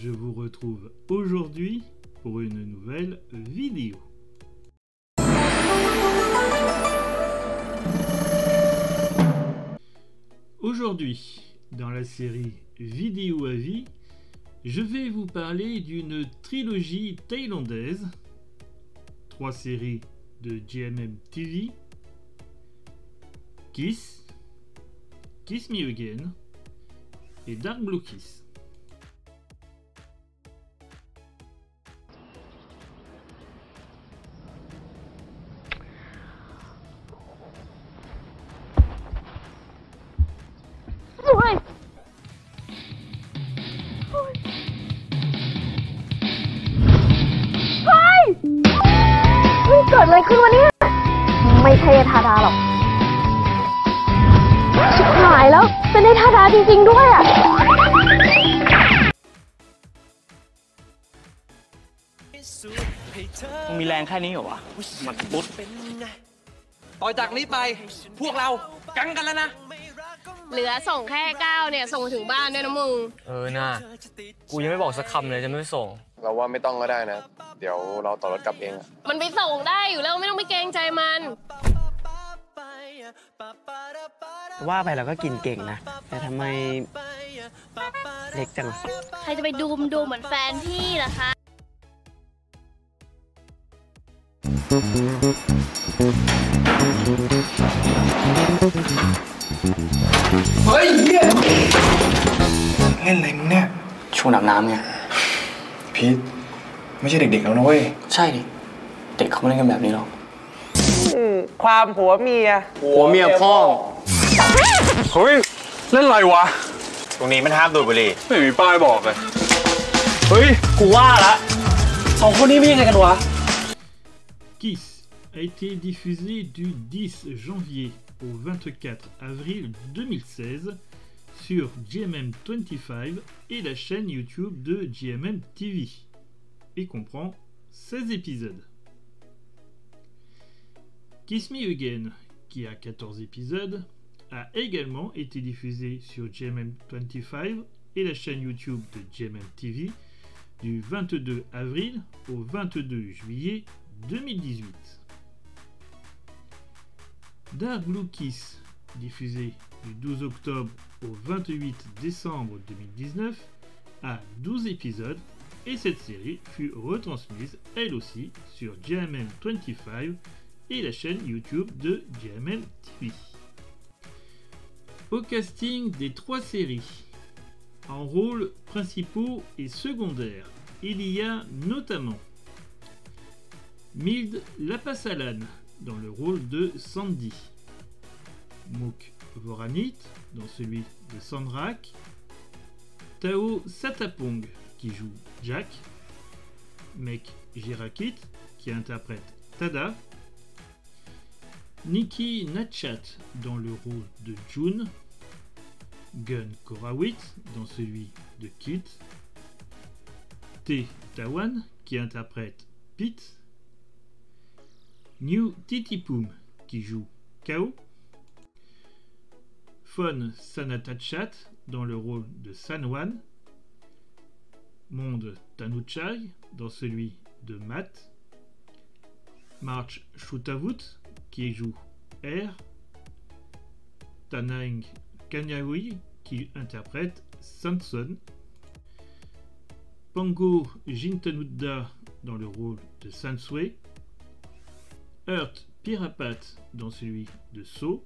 je vous retrouve aujourd'hui pour une nouvelle vidéo. Aujourd'hui, dans la série Vidéo à vie, je vais vous parler d'une trilogie thaïlandaise, 3 séries de GMM TV, Kiss, Kiss Me Again et Dark Blue Kiss.เกิดอะไรขึ้นวะเนี่ยไม่ใช่ธาดาหรอกชิบหายแล้วเป็นธาดาจริงๆด้วยอ่ะมึงมีแรงแค่นี้เหรอวะมันปุ๊บต่อจากนี้ไปพวกเรากังกันแล้วนะเหลือส่งแค่9เนี่ยส่งถึงบ้านด้วยนะมึงน่ากูยังไม่บอกสักคำเลยจะไม่ส่งเราว่าไม่ต้องก็ได้นะเดี๋ยวเราต่อรถกลับเองมันไปส่งได้อยู่แล้วไม่ต้องไปเกรงใจมันว่าไปเราก็กินเก่งนะแต่ทำไมเล็กจังใครจะไปดูเหมือนแฟนพี่ล่ะคะเฮ้ยเนี่ยเล่นอะไรมึงเนี่ยช่วงอาบน้ำไงพีทไม่ใช่เด็กๆแล้วนะเว้ยใช่ดิเด็กเขาไม่เล่นกันแบบนี้หรอกความผัวเมียพ่อเฮ้ยเล่นอะไรวะตรงนี้มันห้ามดูดบุหรี่ไม่มีป้ายบอกเลยเฮ้ยกูว่าละสองคนนี้ไม่ยังไงกันวะ Kiss a été diffusé du 10 janvier au 24 avril 2016 sur GMM25 et la chaîne YouTube de GMM TV et comprend 16 épisodes. Kiss Me Again, qui a 14 épisodes, a également été diffusé sur GMM25 et la chaîne YouTube de GMM TV du 22 avril au 22 juillet 2018. Dark Blue Kiss, diffusé du 12 octobre au 28 décembre 2019, a 12 épisodes et cette série fut retransmise elle aussi sur GMM25 et la chaîne YouTube de GMM TV. Au casting des 3 séries, en rôles principaux et secondaires, il y a notamment Mild Lapassalan dans le rôle de Sandy, Mook Voranit dans celui de Sandrak, Tao Satapong qui joue Jack, Mek Jirakit qui interprète Tada, Nikki Natchat dans le rôle de June, Gun Korawit dans celui de Kit, T. Tawan qui interprète Pete, New Titipum qui joue Kao, Fon Sanatachat dans le rôle de Sanwan, Monde Tanuchai dans celui de Matt, March Shutavut qui joue R, Tanang Kanyawi qui interprète Samson, Pango Jintanudda dans le rôle de Sansui, Earth Pirapat dans celui de So,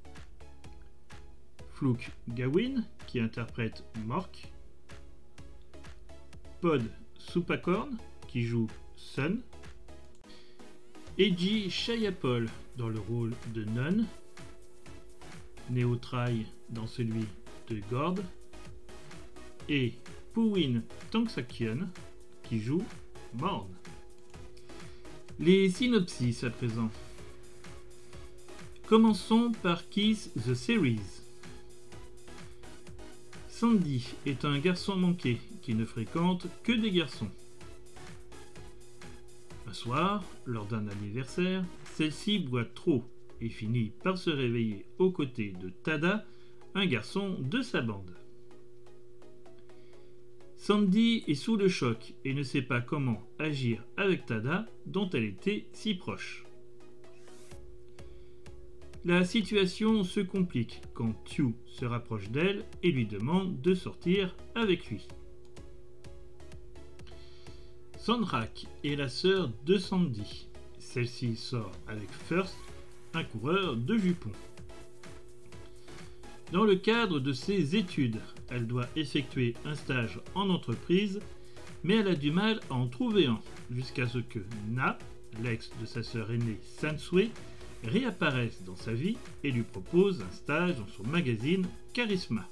Flouk Gawin qui interprète Mork, Pod Supakorn qui joue Sun, Eiji Shayapol dans le rôle de Nun, Neotrai dans celui de Gord et Puwin Tangsakyon qui joue Morn. Les synopsis à présent. Commençons par Kiss the Series. Sandy est un garçon manqué qui ne fréquente que des garçons. Un soir, lors d'un anniversaire, celle-ci boit trop et finit par se réveiller aux côtés de Tada, un garçon de sa bande. Sandy est sous le choc et ne sait pas comment agir avec Tada, dont elle était si proche. La situation se complique quand Tue se rapproche d'elle et lui demande de sortir avec lui. Sandrak est la sœur de Sandy. Celle-ci sort avec First, un coureur de jupons. Dans le cadre de ses études, elle doit effectuer un stage en entreprise, mais elle a du mal à en trouver un, jusqu'à ce que Na, l'ex de sa sœur aînée Sansui, réapparaisse dans sa vie et lui propose un stage dans son magazine Charisma.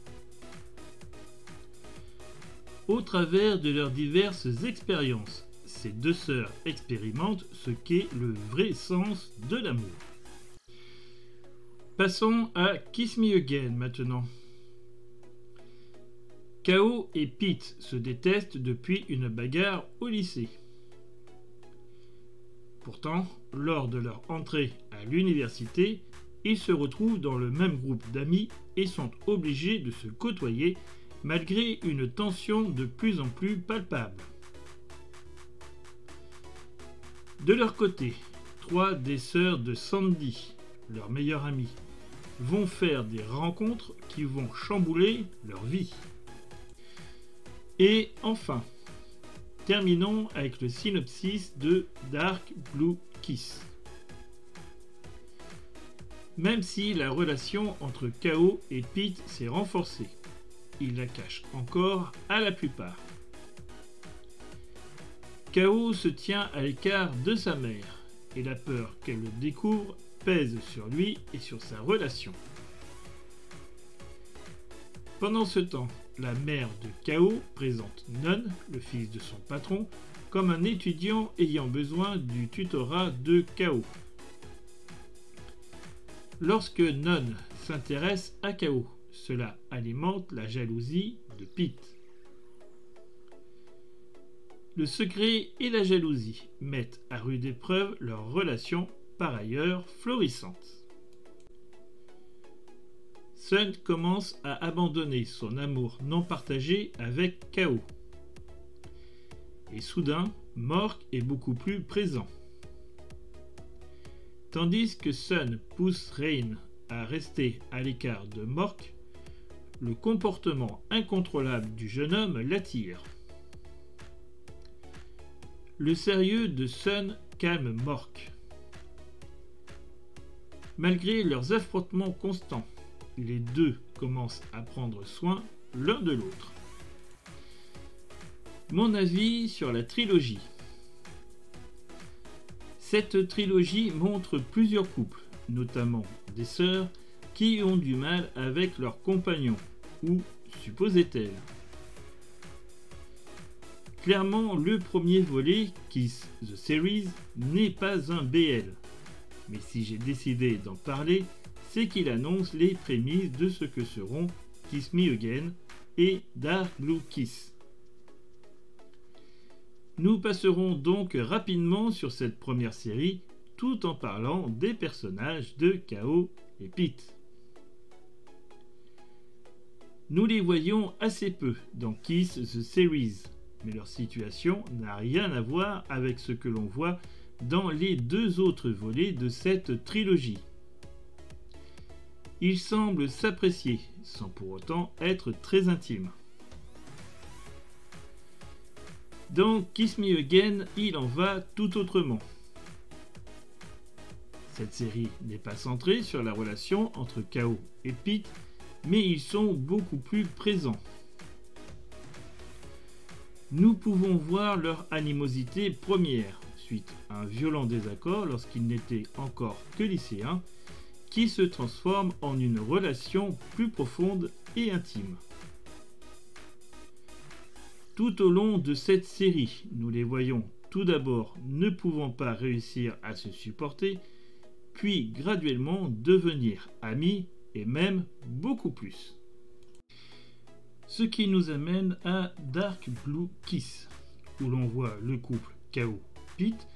Au travers de leurs diverses expériences, ces deux sœurs expérimentent ce qu'est le vrai sens de l'amour. Passons à Kiss Me Again maintenant. Kao et Pete se détestent depuis une bagarre au lycée. Pourtant, lors de leur entrée à l'université, ils se retrouvent dans le même groupe d'amis et sont obligés de se côtoyer malgré une tension de plus en plus palpable. De leur côté, 3 des sœurs de Sandy, leur meilleure amie, vont faire des rencontres qui vont chambouler leur vie. Et enfin, terminons avec le synopsis de Dark Blue Kiss. Même si la relation entre Kao et Pete s'est renforcée, il la cache encore à la plupart. Kao se tient à l'écart de sa mère et la peur qu'elle le découvre pèse sur lui et sur sa relation. Pendant ce temps, la mère de Kao présente Non, le fils de son patron, comme un étudiant ayant besoin du tutorat de Kao. Lorsque Non s'intéresse à Kao, cela alimente la jalousie de Pete. Le secret et la jalousie mettent à rude épreuve leur relation, par ailleurs florissante. Sun commence à abandonner son amour non partagé avec Kao. Et soudain, Mork est beaucoup plus présent. Tandis que Sun pousse Rain à rester à l'écart de Mork, le comportement incontrôlable du jeune homme l'attire. Le sérieux de Sun calme Mork. Malgré leurs affrontements constants, les deux commencent à prendre soin l'un de l'autre. Mon avis sur la trilogie. Cette trilogie montre plusieurs couples, notamment des sœurs, qui ont du mal avec leurs compagnons, ou supposait-elle. Clairement, le premier volet, Kiss the Series, n'est pas un BL. Mais si j'ai décidé d'en parler, c'est qu'il annonce les prémices de ce que seront Kiss Me Again et Dark Blue Kiss. Nous passerons donc rapidement sur cette première série, tout en parlant des personnages de Kao et Pete. Nous les voyons assez peu dans Kiss the Series, mais leur situation n'a rien à voir avec ce que l'on voit dans les deux autres volets de cette trilogie. Ils semblent s'apprécier, sans pour autant être très intimes. Dans Kiss Me Again, il en va tout autrement. Cette série n'est pas centrée sur la relation entre Kao et Pete, mais ils sont beaucoup plus présents. Nous pouvons voir leur animosité première, suite à un violent désaccord lorsqu'ils n'étaient encore que lycéens, qui se transforme en une relation plus profonde et intime. Tout au long de cette série, nous les voyons tout d'abord ne pouvant pas réussir à se supporter, puis graduellement devenir amis et même beaucoup plus. Ce qui nous amène à Dark Blue Kiss, où l'on voit le couple Kao-Pete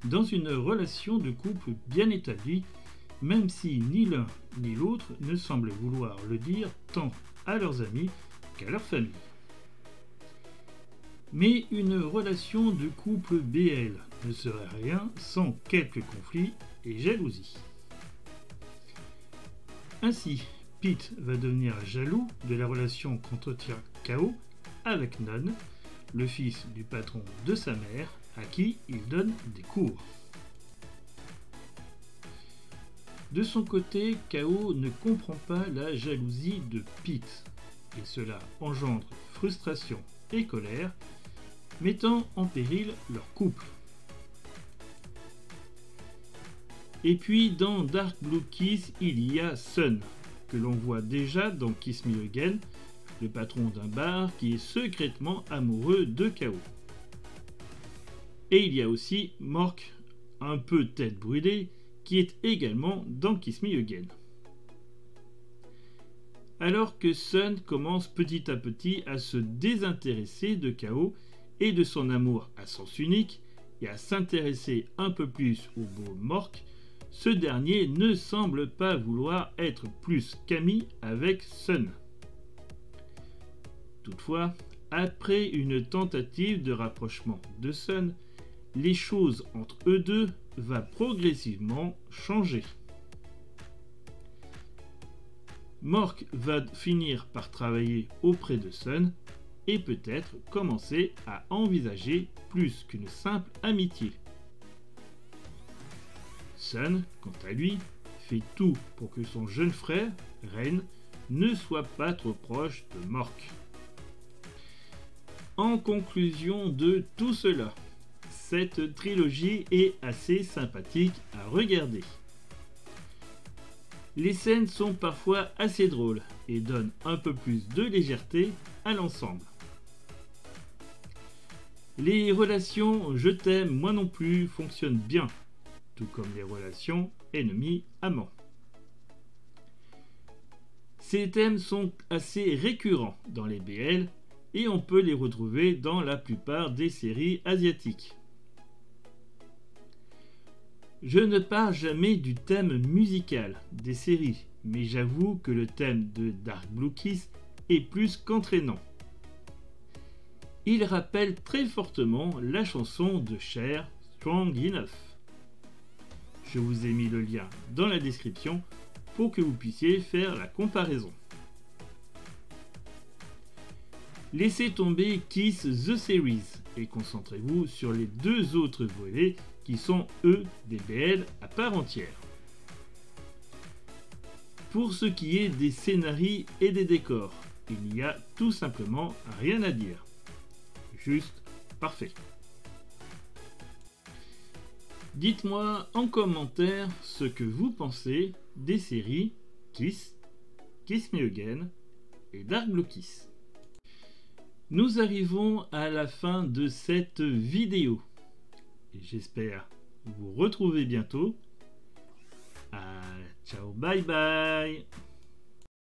dans une relation de couple bien établie, même si ni l'un ni l'autre ne semblent vouloir le dire tant à leurs amis qu'à leur famille. Mais une relation de couple BL ne serait rien sans quelques conflits et jalousies. Ainsi, Pete va devenir jaloux de la relation qu'entretient Kao avec Non, le fils du patron de sa mère, à qui il donne des cours. De son côté, Kao ne comprend pas la jalousie de Pete, et cela engendre frustration et colère, mettant en péril leur couple. Et puis dans Dark Blue Kiss, il y a Sun, que l'on voit déjà dans Kiss Me Again, le patron d'un bar qui est secrètement amoureux de Kao. Et il y a aussi Mork, un peu tête brûlée, qui est également dans Kiss Me Again. Alors que Sun commence petit à petit à se désintéresser de Kao et de son amour à sens unique, et à s'intéresser un peu plus au beau Mork, ce dernier ne semble pas vouloir être plus qu'ami avec Sun. Toutefois, après une tentative de rapprochement de Sun, les choses entre eux deux vont progressivement changer. Mork va finir par travailler auprès de Sun et peut-être commencer à envisager plus qu'une simple amitié. Sun, quant à lui, fait tout pour que son jeune frère, Ren, ne soit pas trop proche de Mork. En conclusion de tout cela, cette trilogie est assez sympathique à regarder. Les scènes sont parfois assez drôles et donnent un peu plus de légèreté à l'ensemble. Les relations je t'aime moi non plus fonctionnent bien, tout comme les relations ennemis-amants. Ces thèmes sont assez récurrents dans les BL et on peut les retrouver dans la plupart des séries asiatiques. Je ne parle jamais du thème musical des séries, mais j'avoue que le thème de Dark Blue Kiss est plus qu'entraînant. Il rappelle très fortement la chanson de Cher, Strong Enough. Je vous ai mis le lien dans la description pour que vous puissiez faire la comparaison. Laissez tomber Kiss the Series et concentrez-vous sur les deux autres volets qui sont eux des BL à part entière. Pour ce qui est des scénarios et des décors, il n'y a tout simplement rien à dire. Juste parfait. Dites-moi en commentaire ce que vous pensez des séries Kiss, Kiss Me Again et Dark Blue Kiss. Nous arrivons à la fin de cette vidéo. Et j'espère vous retrouver bientôt. Ciao, bye bye.